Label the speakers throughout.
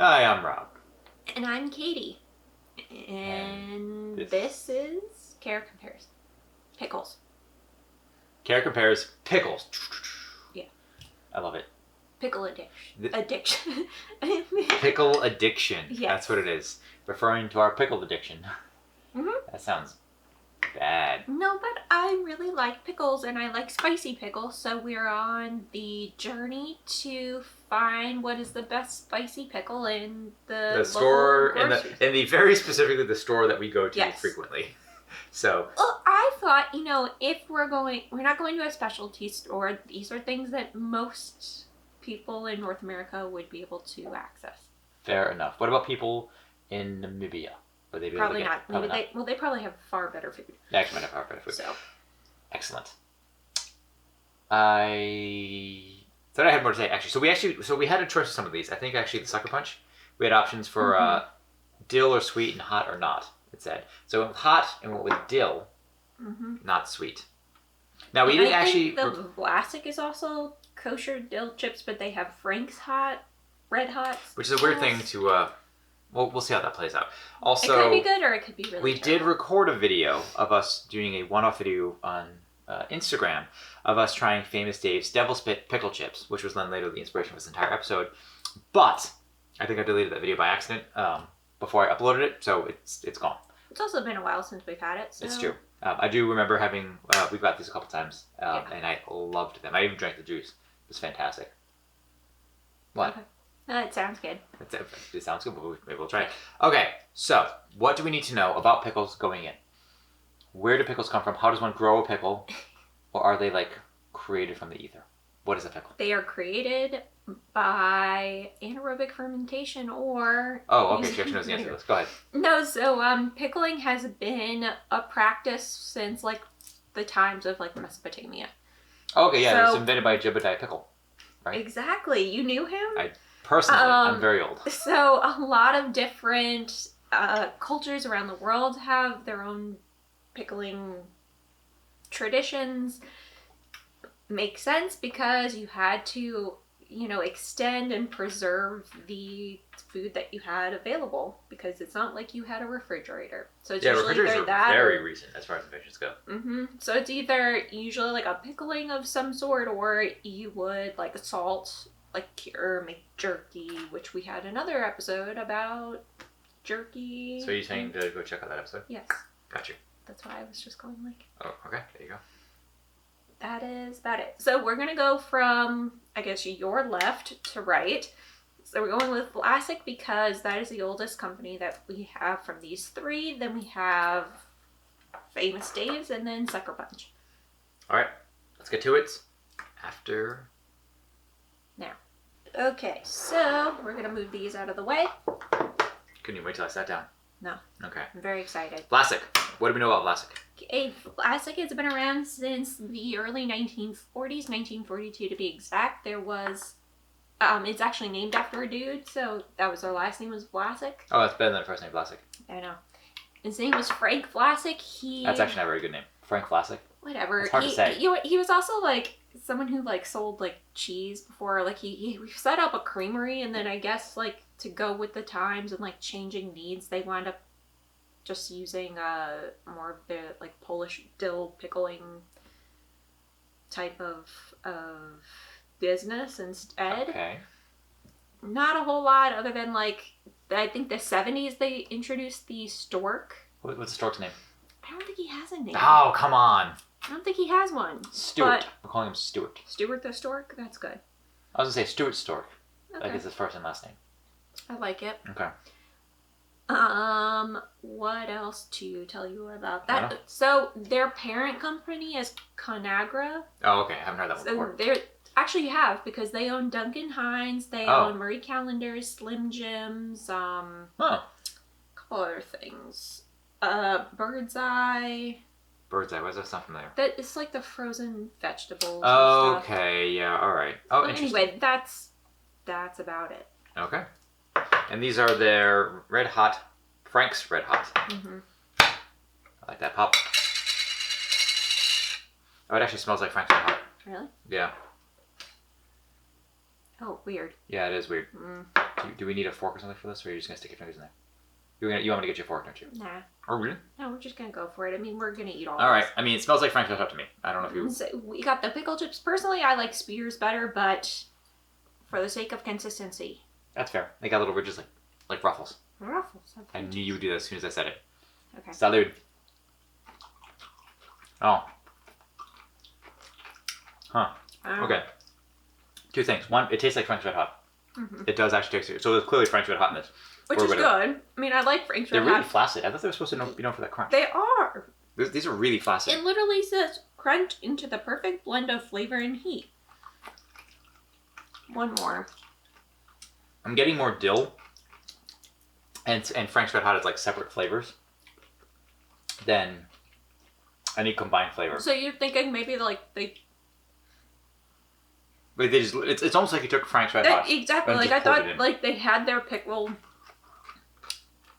Speaker 1: Hi, I'm Rob.
Speaker 2: And I'm Katie. And this is Care Compares. Pickles.
Speaker 1: Care Compares Pickles.
Speaker 2: Yeah.
Speaker 1: I love it.
Speaker 2: Pickle addiction.
Speaker 1: Pickle addiction.
Speaker 2: Yes.
Speaker 1: That's what it is. Referring to our pickle addiction.
Speaker 2: Mm-hmm.
Speaker 1: That sounds bad.
Speaker 2: No, but I really like pickles and I like spicy pickles. So we're on the journey to find what is the best spicy pickle in the
Speaker 1: store, in the very specifically the store that we go to frequently. So.
Speaker 2: Well, I thought, if we're not going to a specialty store. These are things that most people in North America would be able to access.
Speaker 1: Fair enough. What about people in Namibia? Would they be
Speaker 2: probably
Speaker 1: able to
Speaker 2: not. Maybe not. They probably have far better food.
Speaker 1: They actually might have far better food.
Speaker 2: So.
Speaker 1: Excellent. I thought I had more to say actually. So we had a choice of some of these. I think actually the Suckerpunch. We had options for dill or sweet and hot or not. It said so. We went with hot and went with dill, not sweet. Now we didn't actually.
Speaker 2: The Vlasic is also kosher dill chips, but they have Frank's Red Hot,
Speaker 1: which is a weird thing to. Well, we'll see how that plays out. Also,
Speaker 2: it could be good or it could be really.
Speaker 1: We did record a video of us doing a one-off video on Instagram of us trying Famous Dave's Devil Spit pickle chips, which was then later the inspiration for this entire episode. But I think I deleted that video by accident before I uploaded it, so it's gone.
Speaker 2: It's also been a while since we've had it. So.
Speaker 1: It's true. I do remember having we've got these a couple times, and I loved them. I even drank the juice. It was fantastic. What?
Speaker 2: Okay. It sounds good.
Speaker 1: It sounds good, but maybe we'll try it. Okay, so what do we need to know about pickles going in? Where do pickles come from? How does one grow a pickle? Or are they created from the ether? What is a pickle?
Speaker 2: They are created by anaerobic fermentation or...
Speaker 1: Oh, okay, she actually knows the answer to this. Go ahead.
Speaker 2: No, so pickling has been a practice since the times of Mesopotamia.
Speaker 1: Okay, yeah, it was invented by Jebediah Pickle, right?
Speaker 2: Exactly. You knew him?
Speaker 1: Personally, I'm very old.
Speaker 2: So a lot of different cultures around the world have their own pickling traditions. Makes sense because you had to, extend and preserve the food that you had available because it's not like you had a refrigerator. So it's usually
Speaker 1: refrigerators are very recent as far as inventions go.
Speaker 2: So it's either usually a pickling of some sort or you would salt. Or make jerky, which we had another episode about jerky.
Speaker 1: So you're saying to go check out that episode?
Speaker 2: Yes.
Speaker 1: Got you.
Speaker 2: That's why I was just going
Speaker 1: Oh, okay. There you go.
Speaker 2: That is about it. So we're going to go from, I guess, your left to right. So we're going with Vlasic because that is the oldest company that we have from these three. Then we have Famous Dave's and then Suckerpunch.
Speaker 1: All right. Let's get to it after...
Speaker 2: Now. Okay, so we're going to move these out of the way.
Speaker 1: Couldn't you wait till I sat down?
Speaker 2: No.
Speaker 1: Okay.
Speaker 2: I'm very excited.
Speaker 1: Vlasic. What do we know about Vlasic?
Speaker 2: Okay, Vlasic has been around since the early 1940s, 1942 to be exact. There was, it's actually named after a dude, so that was their last name was Vlasic.
Speaker 1: Oh, that's better than the first name, Vlasic.
Speaker 2: I know. His name was Frank Vlasic.
Speaker 1: That's actually not a very good name. Frank Vlasic.
Speaker 2: Whatever.
Speaker 1: It's hard to say.
Speaker 2: He was also someone who sold cheese before. He set up a creamery, and then I guess to go with the times and changing needs, they wound up just using more of the Polish dill pickling type of business instead.
Speaker 1: Okay.
Speaker 2: Not a whole lot other than I think the 70s they introduced the stork.
Speaker 1: What's the stork's name?
Speaker 2: I don't think he has a name.
Speaker 1: Oh, come on.
Speaker 2: I don't think he has one.
Speaker 1: Stuart. We're calling him Stuart.
Speaker 2: Stuart the stork? That's good.
Speaker 1: I was going to say Stuart Stork.
Speaker 2: Okay.
Speaker 1: It's his first and last name.
Speaker 2: I like it.
Speaker 1: Okay.
Speaker 2: What else to tell you about that? So their parent company is Conagra.
Speaker 1: Oh, okay. I haven't heard that one before.
Speaker 2: Actually, you have because they own Duncan Hines. They own Marie Callender's, Slim Jims. A couple other things. Bird's Eye.
Speaker 1: Bird's Eye. Why does that sound familiar?
Speaker 2: That it's the frozen vegetables.
Speaker 1: Okay. Yeah. All right. Oh, interesting.
Speaker 2: Anyway, that's about it.
Speaker 1: Okay. And these are their Red Hot, Frank's Red Hot. I like that pop. Oh, it actually smells like Frank's Red Hot.
Speaker 2: Really?
Speaker 1: Yeah.
Speaker 2: Oh, weird.
Speaker 1: Yeah, it is weird. Do we need a fork or something for this, or are you just gonna stick your fingers in there? You want me to get you a fork, don't you?
Speaker 2: Nah.
Speaker 1: Oh really?
Speaker 2: No, we're just gonna go for it. I mean, we're gonna eat all.
Speaker 1: All right.
Speaker 2: This.
Speaker 1: I mean, it smells like Frank's Red Hot to me. I don't know if you.
Speaker 2: So we got the pickle chips. Personally, I like spears better, but for the sake of consistency.
Speaker 1: That's fair. They got little ridges like ruffles.
Speaker 2: Ruffles.
Speaker 1: I knew you would do that as soon as I said it.
Speaker 2: Okay.
Speaker 1: Salud. Oh. Huh. Okay. Two things. One, it tastes like Frank's Red Hot. Mm-hmm. It does actually taste. So there's clearly Frank's Red Hot in this.
Speaker 2: Which is good. I mean, I like Frank's Red Hot.
Speaker 1: They're really flaccid. I thought they were supposed to be known for that crunch.
Speaker 2: They are.
Speaker 1: These are really flaccid.
Speaker 2: It literally says crunch into the perfect blend of flavor and heat. One more.
Speaker 1: I'm getting more dill. And Frank's Red Hot is like separate flavors than any combined flavor.
Speaker 2: So you're thinking maybe
Speaker 1: But they just, it's almost like you took Frank's Red Hot.
Speaker 2: Exactly. Like I thought like they had their pickle,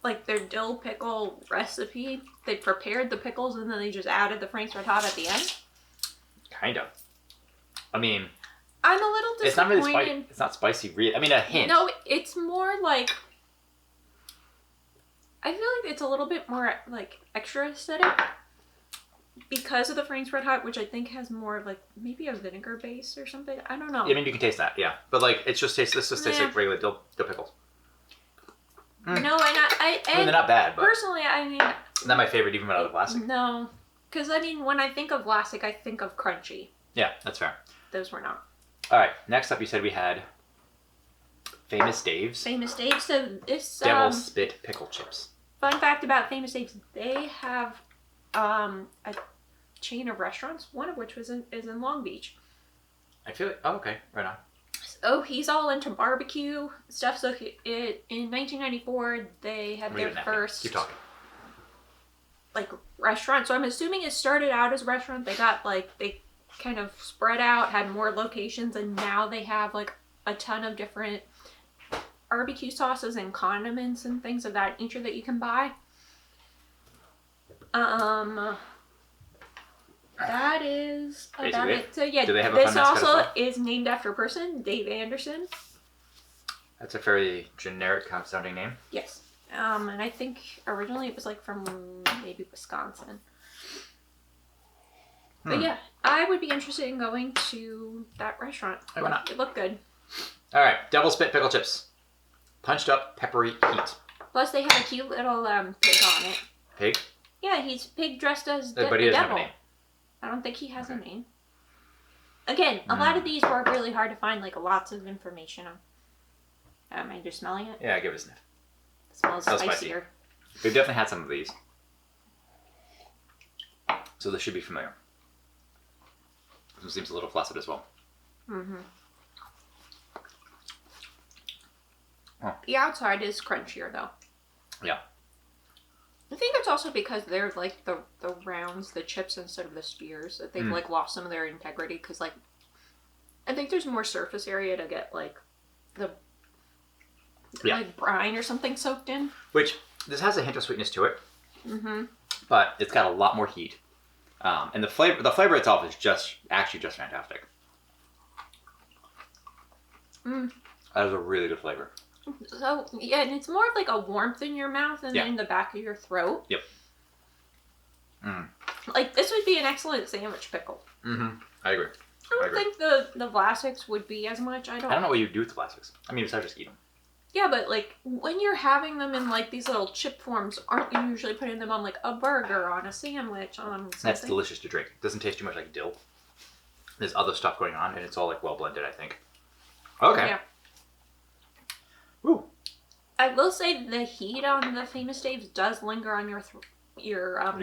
Speaker 2: like their dill pickle recipe. They prepared the pickles and then they just added the Frank's Red Hot at the end.
Speaker 1: Kind of. I mean,
Speaker 2: I'm a little disappointed.
Speaker 1: It's not really spicy. It's not spicy, really. I mean, a hint.
Speaker 2: No, it's more like. I feel like it's a little bit more like extra aesthetic because of the Frank's Red Hot, which I think has more of like maybe a vinegar base or something. I don't know.
Speaker 1: I mean, you can taste that, yeah. But like, it's just tastes. This just tastes like regular dill pickles.
Speaker 2: Mm. No, I
Speaker 1: mean, they're not bad, but
Speaker 2: personally, I mean,
Speaker 1: not my favorite, even without the Vlasic.
Speaker 2: No, because I mean, when I think of Vlasic, I think of crunchy.
Speaker 1: Yeah, that's fair.
Speaker 2: Those were not.
Speaker 1: All right, next up, you said we had Famous Dave's.
Speaker 2: Famous Dave's. So this
Speaker 1: Devil Spit Pickle Chips.
Speaker 2: Fun fact about Famous Dave's: they have a chain of restaurants, one of which is in Long Beach.
Speaker 1: I feel like, oh, okay, right on.
Speaker 2: So he's all into barbecue stuff. So in 1994, they had their first
Speaker 1: Keep talking.
Speaker 2: like restaurant. So I'm assuming it started out as a restaurant. They got they kind of spread out, had more locations, and now they have like a ton of different barbecue sauces and condiments and things of that nature that you can buy. That is about it. So yeah, this also is named after a person, Dave Anderson.
Speaker 1: That's a fairly generic sounding name.
Speaker 2: Yes. And I think originally it was like from maybe Wisconsin. But yeah, I would be interested in going to that restaurant.
Speaker 1: Why not?
Speaker 2: It looked good.
Speaker 1: All right, Devil Spit Pickle Chips. Punched up peppery heat.
Speaker 2: Plus they have a cute little pig on it.
Speaker 1: Pig?
Speaker 2: Yeah, he's pig dressed as the
Speaker 1: but he doesn't
Speaker 2: devil.
Speaker 1: have a name.
Speaker 2: I don't think he has a name. Again, a lot of these were really hard to find like lots of information on. Am I just smelling it?
Speaker 1: Yeah, give it a sniff.
Speaker 2: It smells spicier.
Speaker 1: Spicy. We've definitely had some of these. So this should be familiar. This one seems a little flaccid as well.
Speaker 2: Mm-hmm.
Speaker 1: Oh.
Speaker 2: The outside is crunchier though.
Speaker 1: Yeah.
Speaker 2: I think it's also because they're like the rounds, the chips instead of the spears, that they've like lost some of their integrity because like I think there's more surface area to get like the like brine or something soaked in.
Speaker 1: Which this has a hint of sweetness to it.
Speaker 2: Mm-hmm.
Speaker 1: But it's got a lot more heat. And the flavor itself is just fantastic.
Speaker 2: Mm.
Speaker 1: That is a really good flavor.
Speaker 2: So yeah, and it's more of like a warmth in your mouth and in the back of your throat.
Speaker 1: Yep. Mm.
Speaker 2: Like this would be an excellent sandwich pickle.
Speaker 1: Mm-hmm. I agree.
Speaker 2: I don't think the Vlasics would be as much. I don't
Speaker 1: know what you do with the Vlasics. I mean, besides just eat them.
Speaker 2: Yeah, but like when you're having them in like these little chip forms, aren't you usually putting them on like a burger, on a sandwich, on something?
Speaker 1: That's delicious to drink. It doesn't taste too much like dill. There's other stuff going on, and it's all like well blended, I think. Okay.
Speaker 2: Yeah.
Speaker 1: Ooh.
Speaker 2: I will say the heat on the Famous Dave's does linger on your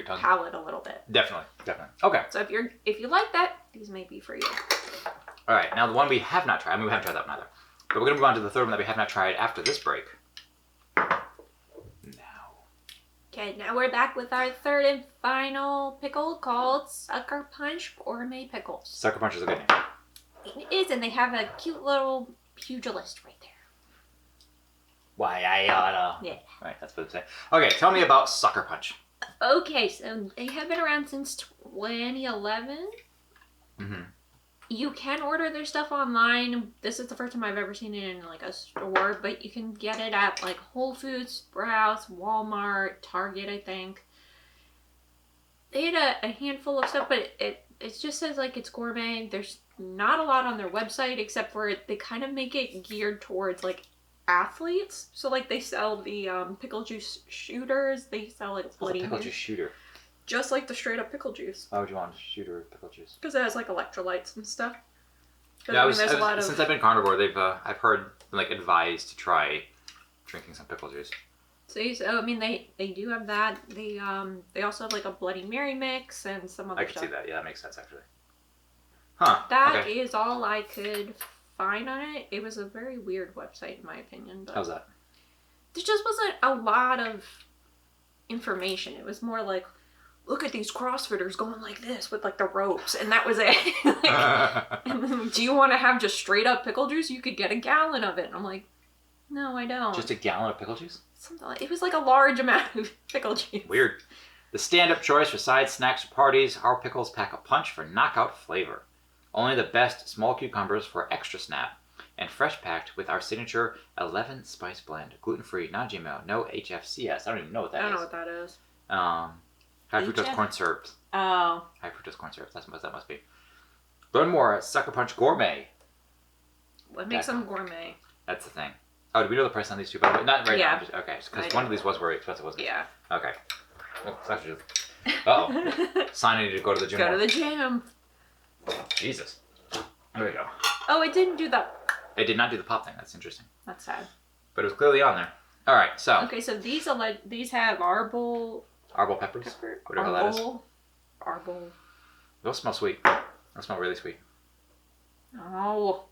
Speaker 2: palate a little bit.
Speaker 1: Definitely. Okay.
Speaker 2: So if you like that, these may be for you.
Speaker 1: All right. Now the one we have not tried. I mean, we haven't tried that one either. But we're gonna move on to the third one that we have not tried after this break. Now.
Speaker 2: Okay, now we're back with our third and final pickle called Suckerpunch Gourmet Pickles.
Speaker 1: Suckerpunch is a good name.
Speaker 2: It is, and they have a cute little pugilist right there.
Speaker 1: Why I oughta.
Speaker 2: Yeah.
Speaker 1: Right, that's what it's saying. Okay, tell me about Suckerpunch.
Speaker 2: Okay, so they have been around since 2011.
Speaker 1: Mm-hmm.
Speaker 2: You can order their stuff online. This is the first time I've ever seen it in like a store, but you can get it at like Whole Foods, Sprouts, Walmart, Target, I think. They had a handful of stuff, but it just says like it's gourmet. There's not a lot on their website except for they kind of make it geared towards like athletes. So like they sell the pickle juice shooters. They sell like
Speaker 1: What's a pickle juice shooter?
Speaker 2: Just like the straight up pickle juice.
Speaker 1: Why would you want a shooter of pickle juice?
Speaker 2: Because it has like electrolytes and stuff.
Speaker 1: Yeah, since I've been carnivore, I've heard like advised to try drinking some pickle juice.
Speaker 2: See, so I mean they do have that. They also have like a Bloody Mary mix and some other stuff.
Speaker 1: I could see that. Yeah, that makes sense actually. Huh.
Speaker 2: That is all I could find on it. It was a very weird website in my opinion. But
Speaker 1: how's that?
Speaker 2: There just wasn't a lot of information. It was more like, look at these CrossFitters going like this with like the ropes, and that was it. Like, do you want to have just straight up pickle juice? You could get a gallon of it. And I'm like, no, I don't.
Speaker 1: Just a gallon of pickle juice?
Speaker 2: Something like, it was like a large amount of pickle juice.
Speaker 1: Weird. The stand-up choice for side snacks or parties, our pickles pack a punch for knockout flavor. Only the best small cucumbers for extra snap, and fresh packed with our signature 11 spice blend, gluten-free, non-GMO, no HFCS. I don't even know what that is.
Speaker 2: I don't know what that is.
Speaker 1: High fructose corn syrup.
Speaker 2: Oh.
Speaker 1: High fructose corn syrup. That's what that must be. Learn more at Suckerpunch Gourmet.
Speaker 2: What makes them gourmet?
Speaker 1: That's the thing. Oh, do we know the price on these two? By the way, not right now. Okay, because one of these was very expensive, wasn't it?
Speaker 2: Yeah.
Speaker 1: Okay. Oh, it's actually. Uh-oh. Sign I need to go to the gym.
Speaker 2: Go to the gym.
Speaker 1: Jesus. There we go.
Speaker 2: Oh, it didn't do that.
Speaker 1: It did not do the pop thing. That's interesting.
Speaker 2: That's sad.
Speaker 1: But it was clearly on there. All right, so.
Speaker 2: Okay, so these have arbol
Speaker 1: peppers.
Speaker 2: pepper.
Speaker 1: Whatever that is.
Speaker 2: Arbol.
Speaker 1: Those smell sweet. Those smell really sweet.
Speaker 2: Oh.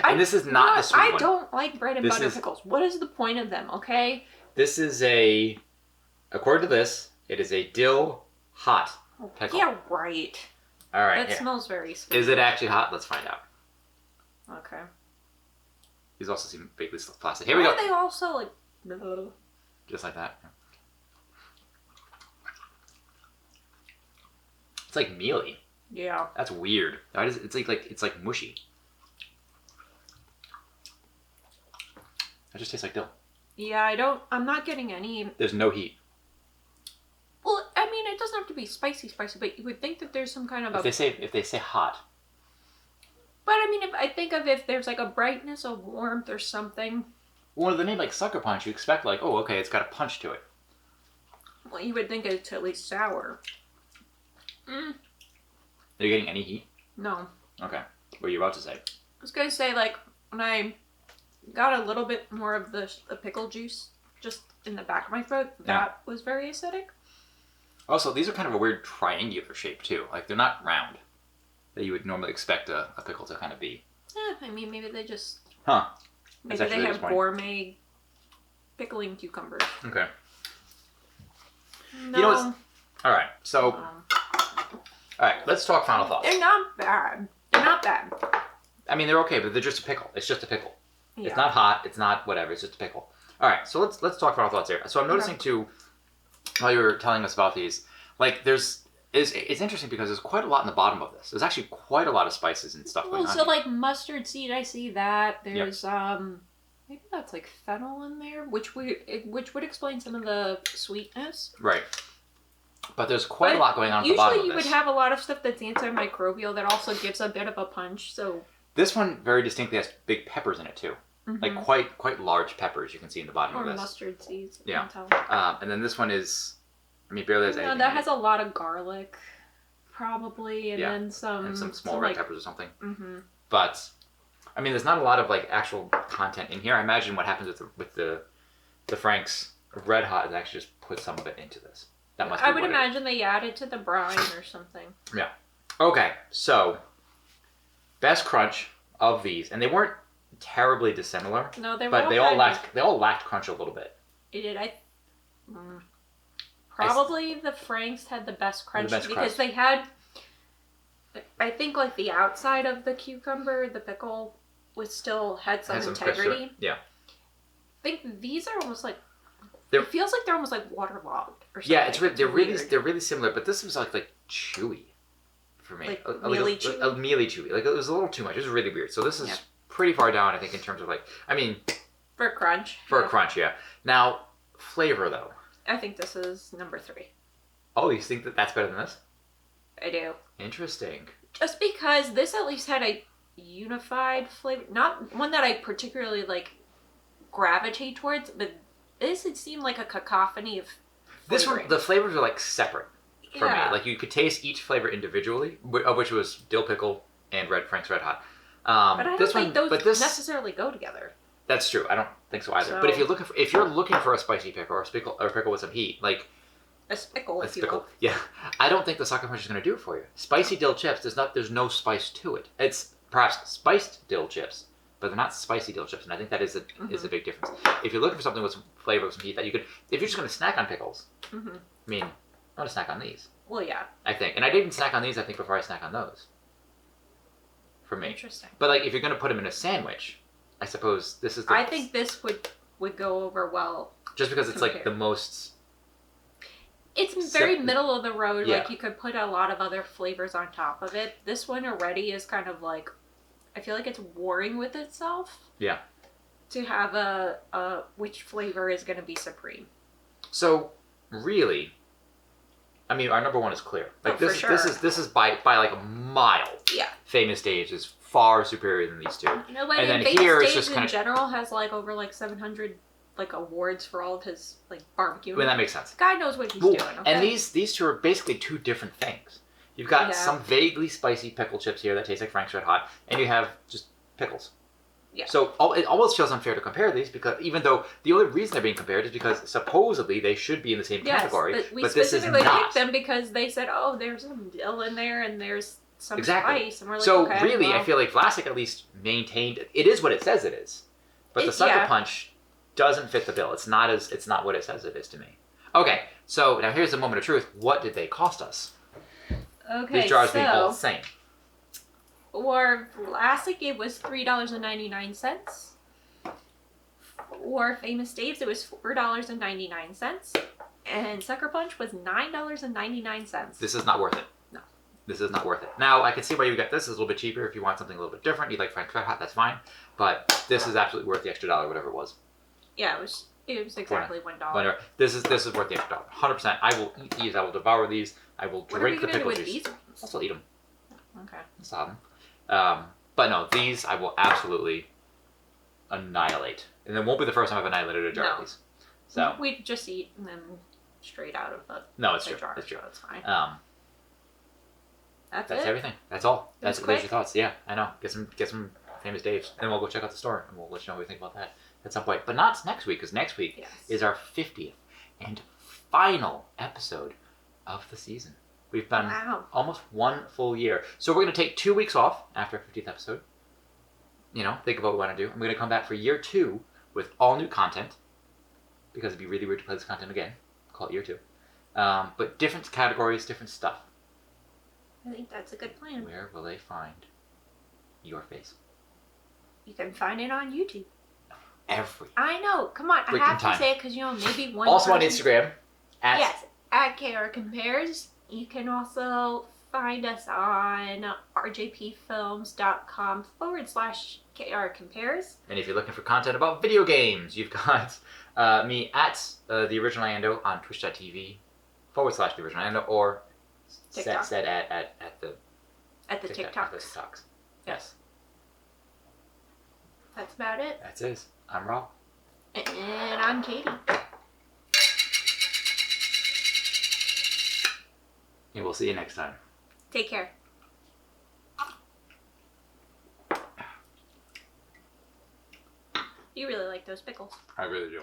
Speaker 1: And this is not the sweet one.
Speaker 2: I don't like bread and butter pickles. What is the point of them, okay?
Speaker 1: This is according to this, it is a dill hot pickle.
Speaker 2: Yeah, right.
Speaker 1: All right.
Speaker 2: That smells very sweet.
Speaker 1: Is it actually hot? Let's find out.
Speaker 2: Okay.
Speaker 1: These also seem vaguely plastic. Here we go.
Speaker 2: Why are they also like...
Speaker 1: Just like that. It's like mealy.
Speaker 2: Yeah.
Speaker 1: That's weird. It's like mushy. That just tastes like dill.
Speaker 2: Yeah, I'm not getting any...
Speaker 1: There's no heat.
Speaker 2: Well, I mean, it doesn't have to be spicy, but you would think that there's some kind of
Speaker 1: If they say hot.
Speaker 2: But I mean, if there's like a brightness, a warmth or something.
Speaker 1: Well, the name like Suckerpunch, you expect like, oh, okay, it's got a punch to it.
Speaker 2: Well, you would think it's at least sour.
Speaker 1: Are you getting any heat?
Speaker 2: No.
Speaker 1: Okay. What are you about to say?
Speaker 2: I was going to say, like, when I got a little bit more of the pickle juice just in the back of my throat, that was very acidic.
Speaker 1: Also, these are kind of a weird triangular shape, too. Like, they're not round. That you would normally expect a pickle to kind of be.
Speaker 2: I mean, maybe they just...
Speaker 1: Huh.
Speaker 2: Maybe they have gourmet pickling cucumbers.
Speaker 1: Okay.
Speaker 2: No.
Speaker 1: You know what's... All right, so... All right, let's talk final thoughts.
Speaker 2: They're not bad. They're not bad.
Speaker 1: I mean, they're okay, but they're just a pickle. It's just a pickle.
Speaker 2: Yeah.
Speaker 1: It's not hot. It's not whatever. It's just a pickle. All right, so let's talk final thoughts here. So I'm noticing too, while you were telling us about these, like it's interesting because there's quite a lot in the bottom of this. There's actually quite a lot of spices and stuff going on.
Speaker 2: So like mustard seed, I see that. There's maybe that's like fennel in there, which would explain some of the sweetness.
Speaker 1: Right. But there's quite a lot going on at the bottom of this.
Speaker 2: Usually you would have a lot of stuff that's antimicrobial that also gives a bit of a punch. So
Speaker 1: this one very distinctly has big peppers in it too. Like quite large peppers you can see in the bottom of this.
Speaker 2: Or mustard seeds.
Speaker 1: Yeah. And then this one is, I mean, barely has anything.
Speaker 2: No, that has a lot of garlic, probably, and then some...
Speaker 1: And some small red peppers or something. But, I mean, there's not a lot of, like, actual content in here. I imagine what happens with the Frank's Red Hot is actually just put some of it into this. That must be
Speaker 2: I would imagine they add it to the brine or something.
Speaker 1: Yeah. Okay, so, best crunch of these, and they weren't terribly dissimilar.
Speaker 2: No, they were.
Speaker 1: But they all lacked crunch a little bit.
Speaker 2: It did. Probably the Franks had the best crunch because they had. I think like the outside of the cucumber, the pickle, had some integrity.
Speaker 1: Yeah.
Speaker 2: I think these are almost like. It feels like they're almost like waterlogged or something.
Speaker 1: Yeah, they're really similar, but this was like chewy. for me.
Speaker 2: Like
Speaker 1: mealy
Speaker 2: chewy?
Speaker 1: mealy chewy. Like it was a little too much. It was really weird. So this is
Speaker 2: Yeah.
Speaker 1: pretty far down, I think, in terms of like. I mean,
Speaker 2: For a crunch.
Speaker 1: for a crunch, yeah. Now flavor though.
Speaker 2: I think this is number 3.
Speaker 1: Oh, you think that that's better than this?
Speaker 2: I do.
Speaker 1: Interesting.
Speaker 2: Just because this at least had a unified flavor, not one that I particularly like gravitate towards, but this it seemed like a cacophony of
Speaker 1: This one,
Speaker 2: flavoring.
Speaker 1: the flavors are like separate for me.
Speaker 2: Yeah.
Speaker 1: Like you could taste each flavor individually, of which was dill pickle and Frank's Red Hot.
Speaker 2: But I don't think those
Speaker 1: this
Speaker 2: necessarily go together.
Speaker 1: That's true. I don't think so either.
Speaker 2: So-
Speaker 1: But if you're looking for a spicy pickle or a pickle with some heat, like
Speaker 2: A spickle,
Speaker 1: a
Speaker 2: if you
Speaker 1: pickle,
Speaker 2: will.
Speaker 1: yeah, I don't think the Suckerpunch is going to do it for you. Spicy dill chips, there's no spice to it. It's perhaps spiced dill chips, but they're not spicy dill chips, and I think that is a big difference. If you're looking for something with some flavor, with some heat, that you could, if you're just going to snack on pickles, I mean, I'm going to snack on these.
Speaker 2: Well, yeah.
Speaker 1: I think, and I didn't snack on these. I think before I snack on those. For me,
Speaker 2: Interesting.
Speaker 1: but like if you're going to put them in a sandwich, I suppose this is.
Speaker 2: I think this would go over well.
Speaker 1: Just because it's like the most.
Speaker 2: It's very middle of the road.
Speaker 1: Yeah.
Speaker 2: Like you could put a lot of other flavors on top of it. This one already is kind of like, I feel like it's warring with itself.
Speaker 1: Yeah.
Speaker 2: To have a which flavor is going to be supreme.
Speaker 1: So really, I mean, our number one is clear. Like
Speaker 2: for
Speaker 1: this,
Speaker 2: sure.
Speaker 1: this is by like a mile.
Speaker 2: Yeah.
Speaker 1: Famous Dave's is far superior than these two.
Speaker 2: No, but
Speaker 1: And then
Speaker 2: Famous
Speaker 1: here it's
Speaker 2: Dave's
Speaker 1: just kind
Speaker 2: in
Speaker 1: of.
Speaker 2: general has like over like 700 like awards for all of his like barbecue.
Speaker 1: I mean, that makes sense.
Speaker 2: Guy knows what he's
Speaker 1: Well,
Speaker 2: doing. Okay?
Speaker 1: and these two are basically two different things. You've got
Speaker 2: Yeah.
Speaker 1: some vaguely spicy pickle chips here that taste like Frank's Red Hot, and you have just pickles.
Speaker 2: Yeah.
Speaker 1: So it almost feels unfair to compare these because even though the only reason they're being compared is because supposedly they should be in the same category,
Speaker 2: but we
Speaker 1: but this is
Speaker 2: specifically
Speaker 1: not.
Speaker 2: picked them because they said, "Oh, there's some dill in there and there's some
Speaker 1: Exactly.
Speaker 2: spice," and we're like,
Speaker 1: So
Speaker 2: okay,
Speaker 1: really,
Speaker 2: well,
Speaker 1: I feel like Vlasic at least maintained it is what it says it is, but the Sucker
Speaker 2: Yeah.
Speaker 1: Punch doesn't fit the bill. It's not what it says it is to me. Okay, so now here's the moment of truth. What did they cost us?
Speaker 2: okay,
Speaker 1: These jars being all
Speaker 2: so
Speaker 1: the same.
Speaker 2: for Vlasic it was $3.99. For Famous Dave's it was $4.99, and Sucker Punch was $9.99.
Speaker 1: This is not worth it.
Speaker 2: No.
Speaker 1: This is not worth it. Now, I can see why you get this. It's a little bit cheaper if you want something a little bit different. You like Frank's Red Hot, that's fine. But this is absolutely worth the extra $1, whatever it was.
Speaker 2: Yeah, it was exactly $1.
Speaker 1: Whatever. This is worth the extra $1. 100%. I will eat these. I will devour these. I will
Speaker 2: What are we
Speaker 1: drink the
Speaker 2: gonna do
Speaker 1: pickle
Speaker 2: with
Speaker 1: juice.
Speaker 2: these ones?
Speaker 1: I'll still eat them.
Speaker 2: Okay.
Speaker 1: I'll still have them. But no, these I will absolutely annihilate. And it won't be the first time I've annihilated a jar
Speaker 2: No.
Speaker 1: of these. So,
Speaker 2: We just eat them straight out of the
Speaker 1: no, it's
Speaker 2: the
Speaker 1: true.
Speaker 2: jar,
Speaker 1: It's true.
Speaker 2: so it's fine.
Speaker 1: That's
Speaker 2: That's it.
Speaker 1: everything. That's all.
Speaker 2: It was
Speaker 1: There's
Speaker 2: quick.
Speaker 1: your thoughts. Yeah, I know. Get some Famous Dave's, and we'll go check out the store, and we'll let you know what we think about that at some point. But not next week, because next week
Speaker 2: Yes.
Speaker 1: is our 50th and final episode of the season. We've been
Speaker 2: Wow.
Speaker 1: almost one full year, so we're going to take 2 weeks off after our 50th episode. You know, think about what we want to do. I'm going to come back for year 2 with all new content, because it'd be really weird to play this content again. Call it year 2. But different categories, different stuff.
Speaker 2: I think that's a good plan.
Speaker 1: Where will they find your face?
Speaker 2: You can find it on YouTube.
Speaker 1: Every.
Speaker 2: I know. Come on. I
Speaker 1: Freaking
Speaker 2: have to
Speaker 1: time.
Speaker 2: say it because, maybe one
Speaker 1: Also on
Speaker 2: person-
Speaker 1: Instagram.
Speaker 2: Yes. At KR Compares. You can also find us on rjpfilms.com/KR Compares.
Speaker 1: And if you're looking for content about video games, you've got me at the original Ando on twitch.tv/the original Ando or
Speaker 2: TikTok.
Speaker 1: said at the
Speaker 2: At the
Speaker 1: TikTok,
Speaker 2: TikToks.
Speaker 1: the TikToks. Yes,
Speaker 2: That's about it.
Speaker 1: that's it. I'm Rob.
Speaker 2: And I'm Katie.
Speaker 1: And we'll see you next time.
Speaker 2: Take care. You really like those pickles.
Speaker 1: I really do.